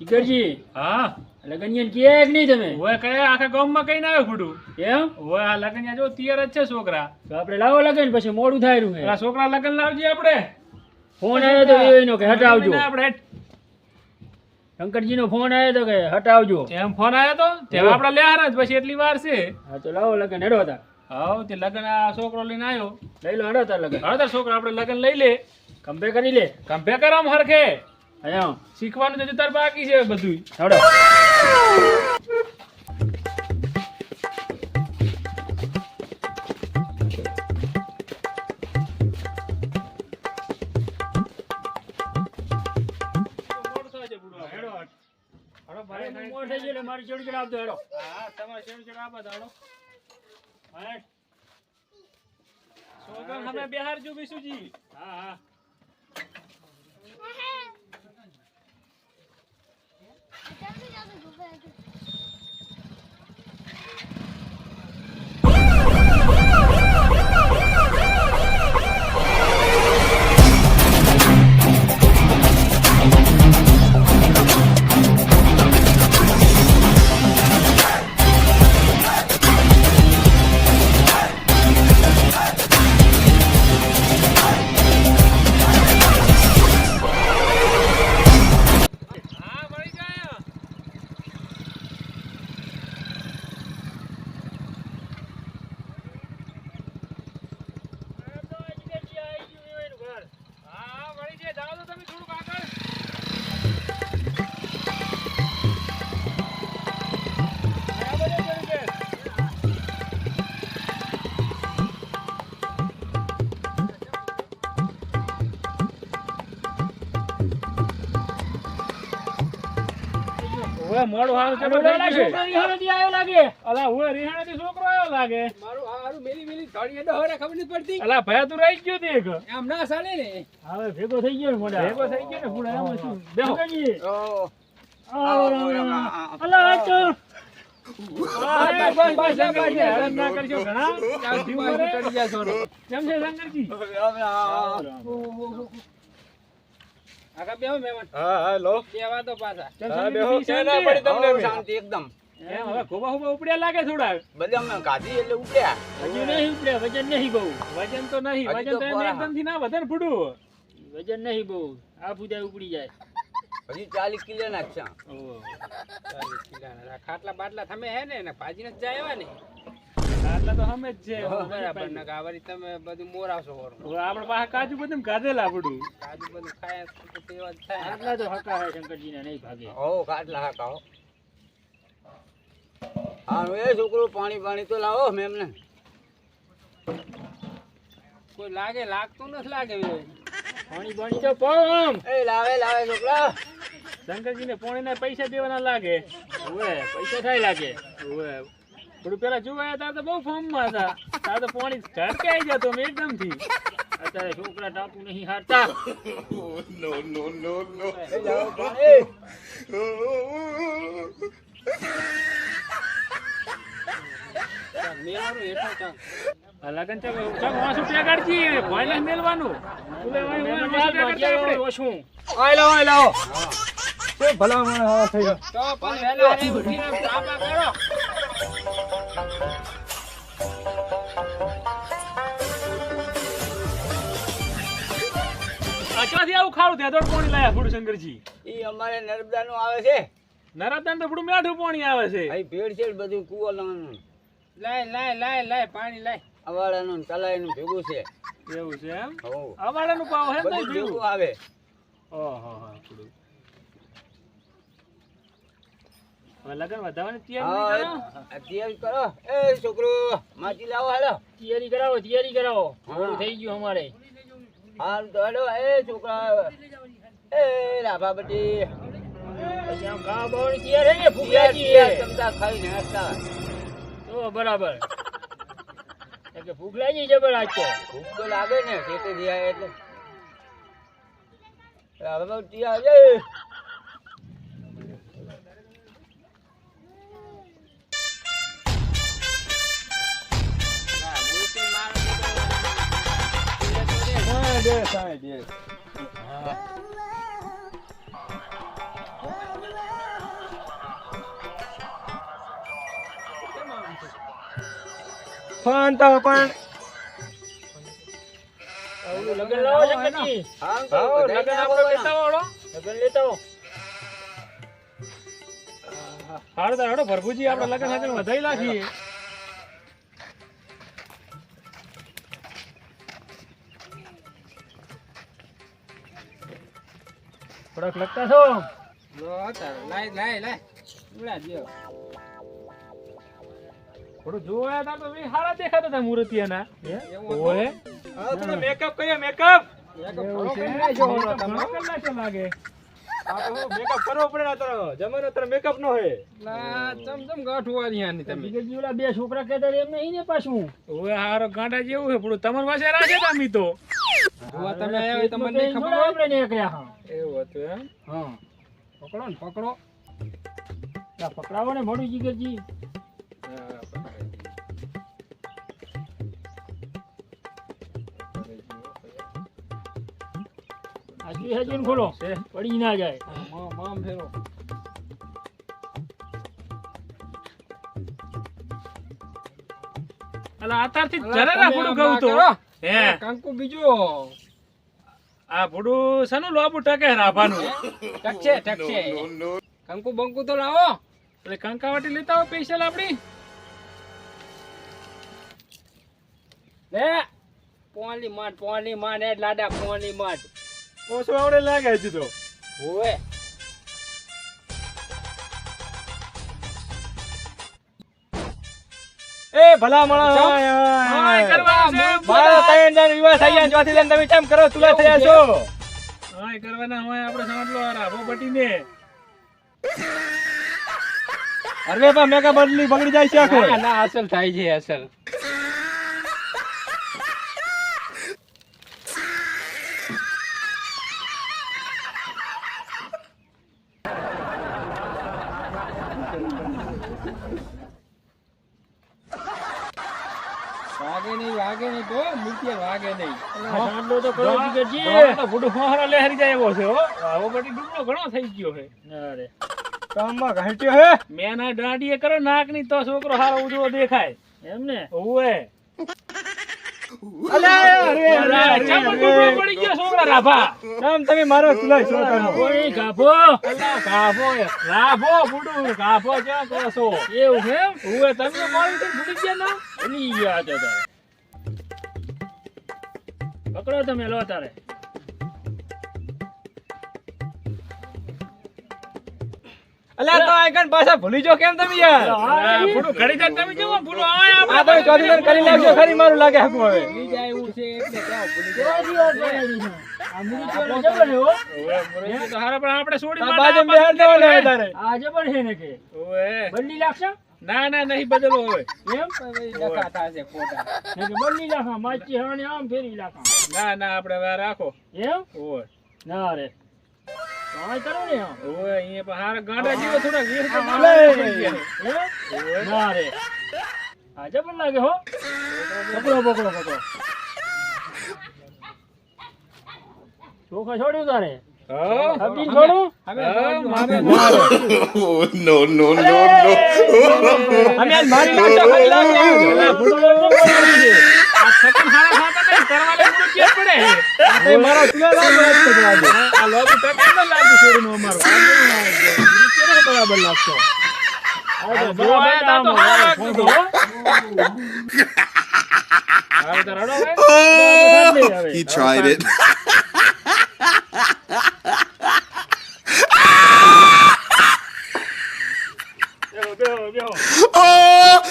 શંકરજી હા લગનિયન કે નહીં તમે ઓય કયા આખા ગામમાં કઈ ના આવ્યો ફૂડું એમ ઓય આ લગન જો તૈયાર જ છે છોકરા તો આપણે લાવો લગન પછી મોડું થાય રહ્યું આ છોકરા લગન લાવજે આપણે ફોન આવ્યો તો એનો કે હટાવજો આપણે શંકરજી નો ફોન આવ્યો તો કે હટાવજો એમ ફોન આવ્યો તો તે આપણે લે હારા જ પછી એટલી વાર છે હા તો લાવો લગન હેડો તા હાવ તે લગન આ છોકરો લઈને આવ્યો લઈ લો હેડો તા લગન હવે તાર છોકરા આપણે લગન લઈ લે કમ્પેર કરી લે કંપે કરામ હરખે અહીંયા શીખવાનું તો તાર બાકી છે બધું હેડો મારી ચડી આપજો હેડો હા તમારે શેડ આપા દાડો છોકરા અમે બિહાર જો વિશુજી હા હા મોડું હારું છોકરો રિહાણાથી આવ્યો લાગે અલા ઓય રિહાણાથી છોકરો આવ્યો લાગે મારું હારું મેલી મેલી ગાડી એડો હરે ખબર નથી પડતી અલા ભયા તું રહી ગયો તે એક એમ ના ચાલે ને હવે ભેગો થઈ ગયો ને મોઢા ભેગો થઈ ગયો ને ફૂડા એમ શું બેહો શંકરજી ઓ અલા આ તો બસ હેરાન ના કરજો ઘણા ચડી જાય છોરો કેમ છે શંકરજી આગા બેહો મહેમાન હા હા લો બેવા તો પાછા હા બેહો કે ના પડી તમને શાંતિ એકદમ એમ હવે ખોબા ખોબા ઉપડ્યા લાગે થોડા બધા અમે કાઢી એટલે ઉડ્યા હજુ નહીં ઉપડે વજન નહીં બહુ વજન તો નહીં હજી વજન તો તો એને પોરા. એકદમ થી ના વધે ને ફૂડું વજન નહીં બહુ આ પૂજા ઉપડી જાય હજી 40 કિલો ના છે ઓહ 40 કિલો ના ખાટલા બાટલા તમે હે ને ભાજીને જ જાય ને આટલા તો હમે જ છે બરાબર ના કાવરી તમે બધું મોરાવશો હવે આપણે પાસે કાજુ બધું કાઢેલા ફૂડું કાજુ બધું ખાય તો તેવા જ થાય આટલા તો હકા હે શંકરજી ને નહીં ભાગે ઓ ખાટલા હા કાઓ હા એ છોકરો પાણી પાણી તો લાવો મેમને કોઈ લાગે લાગતું નથી લાગે પાણી પાણી તો પમ એ લાવે લાવે છોકરા શંકરજીને પોણીના પૈસા દેવાના લાગે ઓએ પૈસા થાય લાગે ઓએ થોડું પેલા જોવા હતા તો બહુ ફોર્મમાં હતા તાર તો પાણી ઝડકે આવી જતો મેં એકદમ થી અત્યારે છોકરા ટાપુ નહીં હારતા એ લાવો પાણી મેવાનું હેઠો ચાલ આ લગન છે ચાલ વાસુ ટેગાડજી ભાઈને મેલવાનું તુલે વાસુ ટેગાડતા આપણે ઓછું આય લાવો તો ભલા મને હા થઈ ગયો તો પણ વેલા રે ઉઠીને ચાપા કરો અચાથી આવું ખારું ત્યાં તો પાણી લાયા ફૂડ શંકરજી ઈ અમારે નર્મદા નું આવે છે નરાદાન તો ફૂડ મીઠું પાણી આવે છે અહીં ભેડ છે બધું કુવાલાનું લાય પાણી લાય અવાડાનું તલાઈનું ભેગું છે એવું છે એમ હો અમારાનું પાવ હે બધું ભેગું આવે ઓહો હા ફૂડ હવે લગન વધારવાની તૈયારી કરો હા તૈયારી કરો એ છોકરો માટી લાવો હાલો તૈયારી કરાવો મોડું થઈ ગયું અમારે હાલ તો હાલો એ છોકરા એ રાભા બટી પછી આમ ખાવા બાવાની તૈયાર હે ને ફૂગલાજી ચમચા ખાઈને હસતા તો બરાબર કે ફૂગલાજી જબર આજ તો ભૂખ તો લાગે ને ખેતે ગયા એટલે રાભા બટી આવે ફોન તો પણ ઓલું લગન લાવો શંકરજી. આવો લગન આપણે લેતા આવો લગન લેતા આવો. હાડો ભરભુજી આપણે લગન લગન વધાઈ નાખીએ. થોડાક લગતા છો. થોડું જોયા તા તો ભાઈ હારા દેખાતા હતા મૂર્તિયાના. ઓય હા તો મેકઅપ કર્યો મેકઅપ એવું છે. લાગે આ તો મેકઅપ કરવો પડે ને તો જમાનો તો મેકઅપ નો હે બીજે ઓલા બે છોકરા કહેતા હતા એમ નહીં ને પાછું. ઓય હારો ગાંડા જેવું છે પણ તમાર પાસે રાખે તા મી તો જોવા તમે આયા હોય તમને નહીં ખબર હોય આપણે નીકળ્યા. હા એવું હતું એમ હા પકડો ને પકડો. આ પકડાવો ને મોડું જીગરજી. હજુ ખોલો પડી ના જાય. મામ ફેરો અલા આતારથી જરા ના ફોડું કહું તો હે કંકુ બીજો આ ફોડું સનું લોબુ ટકે રાભાનું ટકશે કંકુ બંકુ તો લાવો એટલે કંકાવાટી લેતા આવો સ્પેશિયલ આપડી લે પોલી માન એ લાડા પોલી માન ઓછો આવડે લાગે હજુ તો ઓએ એ ભલા મારા મારા તૈન જન વિવાહ થઈ ગયા ચોથી જન તમે કેમ કરો તુલા થયા છો હાય કરવાના હોય આપણે સમજલો રાભો પટીને અરે બા મેકા બદલી બગડી જાય છે આખો ના અસલ થાય છે અસલ વાગે નહીં તો મૂર્તિયા વાગે નહીં સાંડલો તો કરો જીગરજી. તો ફૂટું ફોહરા લહેરી જાય એવો છે હો આવો બટી ડૂબલો ઘણો થઈ ગયો છે અરે કામમાં ઘાટ્યો હે મેના દાંડીએ કરો નાક ની તો છોકરો હારો ઉજવો દેખાય એમ ને. ઓએ અલે અરે ચમ ડૂબલો પડી ગયો છોકરા રાભા તમ તમે મારો તુલાય છોકરાનો ઓય ગાભો. અલા ગાભો રાભો બુડું ગાભો ક્યાં કરો છો એવું છે એમ? ઓએ તમે મારી તો ભૂલી ગયા ના ભૂલી ગયા હતા તારે. પકડો તમે લો તારે. અલ્યા તો આઈકન પાછા ભૂલી જો કેમ તમે યાર આ ભૂડું ઘડી જાય તમે કેવો ભૂલો આ તો ચોથી દિન કરી લાગજો ખરી મારું લાગે હકું હવે ભૂલી જાય એવું છે એટલે ક્યાં ભૂલી કેવા દિવસ બનાવી છે? આ મુરીચોનો જબર છે હો. ઓએ તો હારા પણ આપણે છોડી માં બાજુ બેહાર દેવાના હે તારે આ જબર છે ને કે ઓએ બદલી લાગશે ના નહીં બદલો હવે એમ ડખા થાશે ખોટા ને કે બદલી લાખા માચી હાણે આમ ફેરવી લાખા ના આપણે હવે રાખો એમ ઓએ ના રે કાંઈ કરો ને આમ. ઓએ અહીંયા પણ હારા ગાંડા જેવો થોડા વીર તો એમ? ના રે આ જબર લાગે હો. પકડો ચોખા છોડ્યું તારે હા અબીન છોડું હવે મારે No, no, no, no. અમે આજ મારી લાગતો ખાલી લાગે આ ભૂડો લોટો પડી છે આ સકન હારા ખાતા નહીં કરવાલે મુડું કે પડે આ મારો તુલા લાગે આ લોબુ ટકે ન લાગે છોડીનો અમારો કેને બરાબર લાગતો આ જોયા તો હારા કીધો હવે તો રડો હવે He tried it. બેહો. Oh!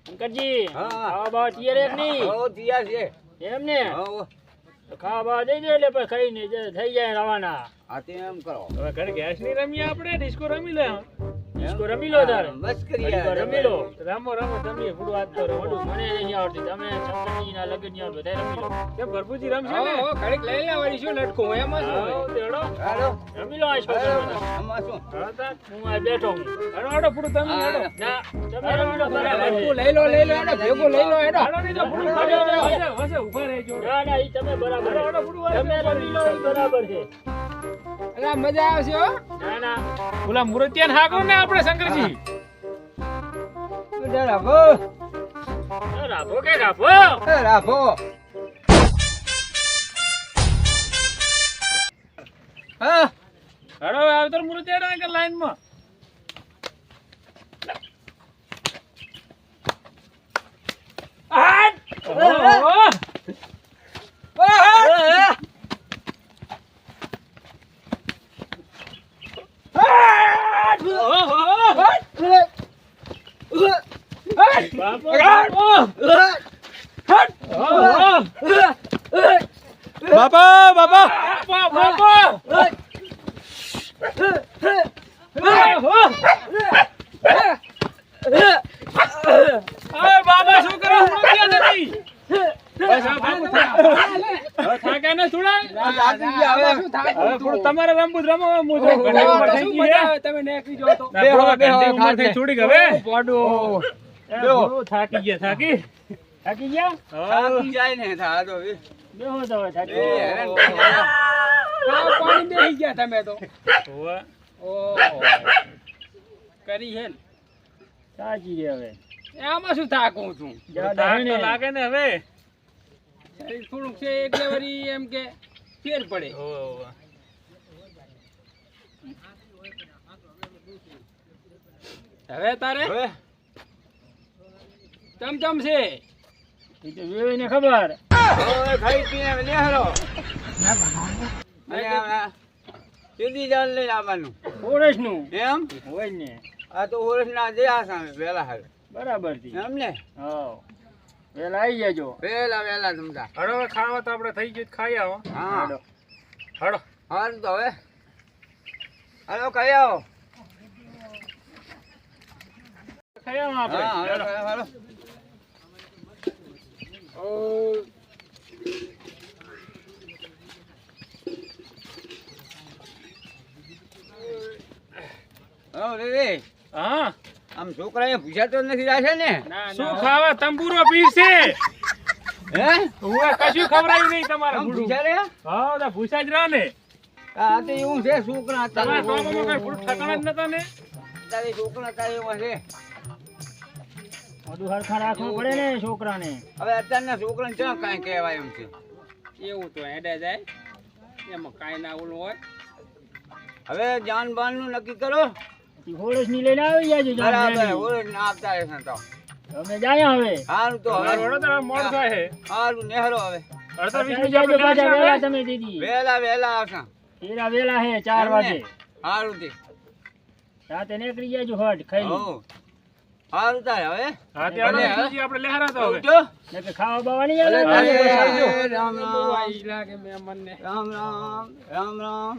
શંકરજી હા. ખાવા બાવા તૈયાર એક નહીં હો તૈયાર છે એમ ને હો તો ખાવા બાવા દઈ દે એટલે પછી ખાઈને જે થઈ જાય રવાના. આ તે એમ કરો હવે ઘરે ગેસ ની રમીએ આપણે ડિસ્કો રમી લે ડિસ્કો રમી લો તારે. બસ કરી ઘડીક વાર રમી લો. રમો રમો તમે ભૂડું હાથ તો રમો. મોઢું મને નહીં આવડતી. તમે શંકરજીના લગ્નની બધાય રમી લો. કેમ ભરપૂરજી રમશે ને? હો ઘડીક લઈ લે વળી શું લટકું એમાં શું હા, હોય? તેડો. હાલો રમી લો આ છોકરા બધા. આમાં શું હા, તાર. હું આ બેઠો હું. હાલો, હાલો, ભૂડું તમે હાલો. ના, તમે રમી લો બરાબર છે. લઈ લો એનો ભેગું લઈ લો એનો હાલો નહીં તો ભૂડું ખાલી વસે ઊભા રહેજો. ના, ના, ઈ તમે બરાબર છે. હાલો, ભૂડું વાળી તમે રમી લો ઈ બરાબર છે. અલા મજા આવશે હો ના, ના. ઓલા મૂર્તિયાને હાકો ને આપણે શંકરજી. રાખો રાખો કે રાખો. રાખો હા હાલો, આવતર મૂર્તિયા આગળ લાઈનમાં. ઓહો! બાપા બાપા બાપા બાબા શું કરો નથી થાકે ને થોડા તમારે રમવું જ રમો તમે નીકળી જાઓ તો થોડીક હવે થાકી ગયા થાકી થાકી ગયા? થાકી જાય ને થા તો બેહો તો હવે થાકી એ ગયા. હેરાન પાણી બેહી ગયા તમે તો હોવે. કરી હે થાકી ગયા હવે. આમાં શું થાકું છું જાડા થાક હે તો ને. લાગે ને હવે શરીર થોડુંક છે એટલે વળી એમ કે ફેર પડે હોવે, હોવે. હવે તારે ચમચમ છે ઈ તો વેવીને ખબર. ઓય ખાઈ પીને લેહરો સીધી જાન લઈ આવવાનું ઓરસનું એમ હોય ને. આ તો ઓરસ ના દે આ સામે વેલા હાલ બરાબર થી. એમ ને હાવ. વેલા આવી જજો. વેલા વેલા તમતા હાલો, હવે ખાવા તો આપણે થઈ ગયું ખાઈ આવો હા હાલો. હાલો હાલ તો હવે હાલો કઈ આવો ખાઈ આવો આપણે. હા હાલો હાલો હાલો રે હા આમ છોકરાએ પૂછ્યા તો નથી રાખે ને શું ખાવા તંબુરો પીરશે હે હું કશું ખવડાવ્યું નહીં તમારે આમ ભૂડું. પૂછ્યા રે હા ઓલા ભૂસા જ રહે ને આ તો એવું છે છોકરા તમારા તારે ગામમાં કઈ ભૂડ ઠકાણા જ નતા ને તારે છોકરા તારે એવા છે બધું હરખા રાખવું પડે ને છોકરાને. હવે અત્યારના છોકરાને ક્યાં કાંઈ કહેવાય એમ છે એવું તો હેડે જાય એમાં કાંઈ ના ઓલું હોય હવે જાન બાન નું નક્કી કરો હોળસની લઈને આવી જાજો. બરાબર ઓળખ ના આપતા રહેશે તો અમે જાય હવે. સારું તો તમારે હવે વડોદરા મોડ થાય છે સારું નેહરો હવે અડધા વીસ આવી મિનિટ જાજો પાછા આપણે વેલા તમે દીદી. વહેલા વહેલા આવશે હીરા વેલા હે 4 વાગે. સારું તે રાતે નીકળી જાજો હટ ખાઈ લો. હો સારું તારે હવે હા તે હાલો, બીજી આપણે લેહરા તો હવે જો ને કે ખાવા બાવાની ભલે તારે આવે. રામ રામ રામ રામ